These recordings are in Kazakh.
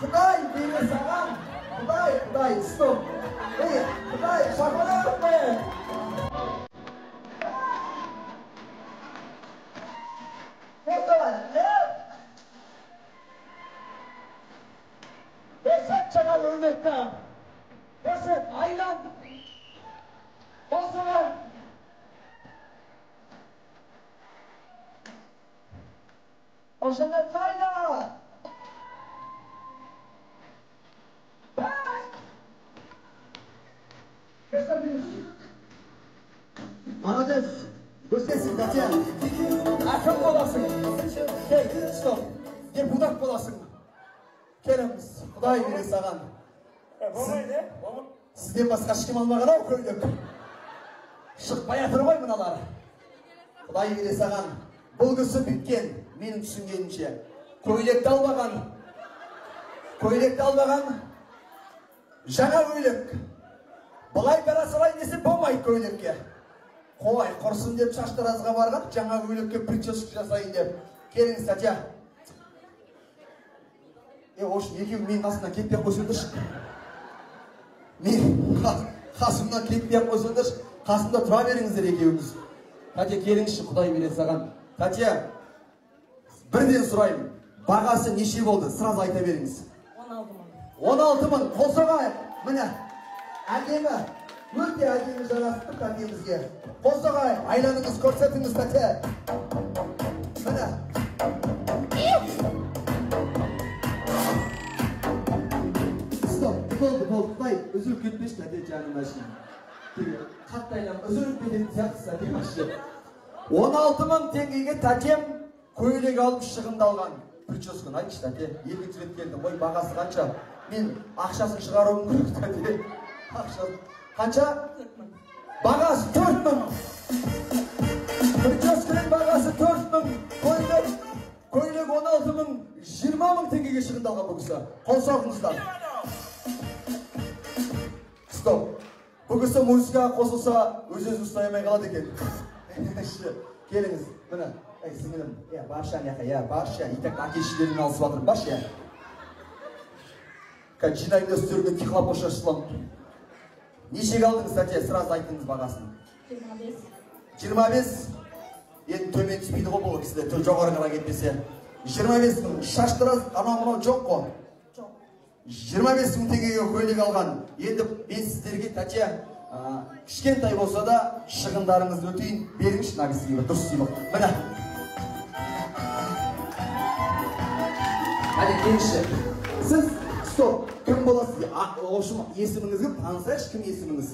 Құдай бере саған. Құдай, стоп. Құдай, шапалақ қой. Besat жаңа өрнекті. Besat айлан. Осыған. Осыға қайда. Молодец. Өстесің, Татьяна. Ақын боласың. Кел, стоп. Депутат боласың. Келіңіз, Құдай бере саған. Сізден басқа ешкім алмаған ау көйлек. Шықпай жатыр ғой мыналар. Құдай бере саған. Бұл кісі біткен, менің түсінгенімше. Көйлекті албаған. Жаңа көйлек. Бұлай бара салай десе болмайды көйлекке. Қой, құрсын деп шаштаразға барған, жаңа көйлекке прическа жасайын деп. Келіңіз, Татья. Ош, екеуі мен қасымнан кетпей қойсыңдаршы. Мен қасымнан кетпей қойсыңдаршы. Қасымда тұра беріңіздер екеуіңіз. Татья, келіңізші, Құдай бере саған. Татья, бірден сұрайын. Бағасы неше болды? Сразу айта беріңіз. 16 мың. Қол соғайық. Міне, әдемі. Өте әдемі жарастық әдемізге. Қол соғайық. Айланыңыз көрсетіңіз, Татья. Міне. Болды, Құдай, үзіліп кетпеш, Татья жаным әшін. Қатты айлам, үзіліп кететін сияқты, Татья әшін. 16 мың теңгеге Татьям көйлек алып шығындалған. Прическаны айтшы, Татья. Екінші рет келдім, ой, бағасы қанша? Мен ақшасын шығаруым керек, Татья. Қанша? Бағасы 4 мың. Прическаның бағасы 4 мың. Көйлек 16 мың, 20 мың теңгеге шығындалған бұл кісі. Қол соғыңыздар. Стоп. Бұл кісі музыкаға қосылса, өз-өзін ұстаймай қалады екен. Келіңіз, міне, сіңілім, барша, итак, әкешілерін алысып атырым, барша. Жинайында үстерге киқлап қошашылам. Неше қалдыңыз, Татья, сразу айттыңыз бағасын. 25. Енді төмен түспейді ғой бұл кісілер, жоғарғыра кетпесе. 25 мың, шаштыраз, анау-мынау жоқ қой. 25 мың теңгеге көйлек алған. Енді мен сіздерге, Татья, кішкентай болса да шығындарыңызды өтейін, беріңізші нағысыға, дұрыс сыйлық. Міне. Әне, келіңізші. Сіз, стоп, кім боласыз? Оғышым, есіміңіз кім? Танысайықшы, кім есіміңіз?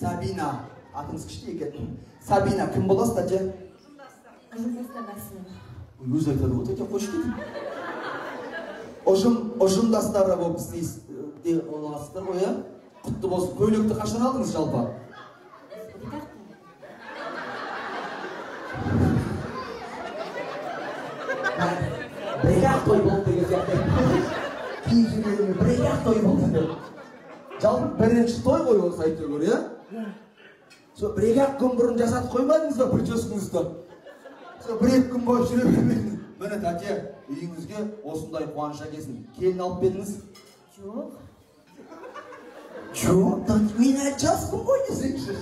Сабина. Атыңыз күшті екен. Сабина, кім боласыз, Татья? Өз айтады ғой, Татья, қош кетің. Ұжымдастары болып сізде оласыздар ғой, ә? Құтты болсын. Көйлекті қашан алдыңыз жалпы? Бір-ақ той болды деген сияқты. Кейін жүргенімде бір-ақ той болды. Жалпы бірінші той ғой осы айтыр көр, ә? Бір-ақ күн бұрын жасатып қоймадыңыз ба прическаңызды? Бір-ақ күн бойы жүре бермедіңіз. Міне, Татья, үйіңізге осындай қуаныш әкелсін. Келін алып бердіңіз? Жоқ. Мен жаспын ғой десеңші.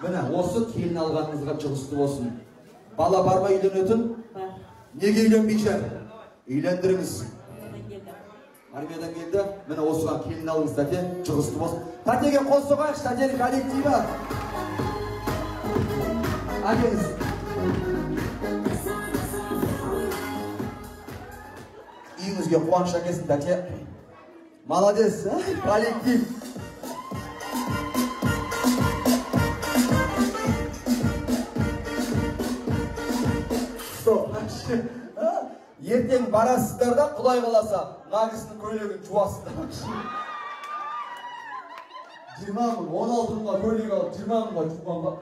Міне, осы келін алғаныңызға жұғысты болсын. Бала бар ма үйленетін? Бар. Неге үйленбейші? Үйлендіріңіз. Армиядан келді. Міне, осыған келін алыңыз, Татья, жұғысты болсын. Татьяға қол соғайықшы, Татьяның коллективі. Әкеліңіз. Үйіңізге қуаныш әкелсін, Татья. Молодец, коллектив. Ертең барасыздар да, Құдай қаласа, нағысының көйлегін жуасыздар. 20 мың, 16 мыңға көйлек алып, 20 мыңға жуған ба?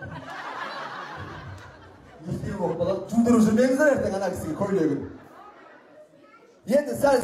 Естері болып қалады. Жудырып жүрмеңіздер ертең ана кісіге көйлегін. Енді сәл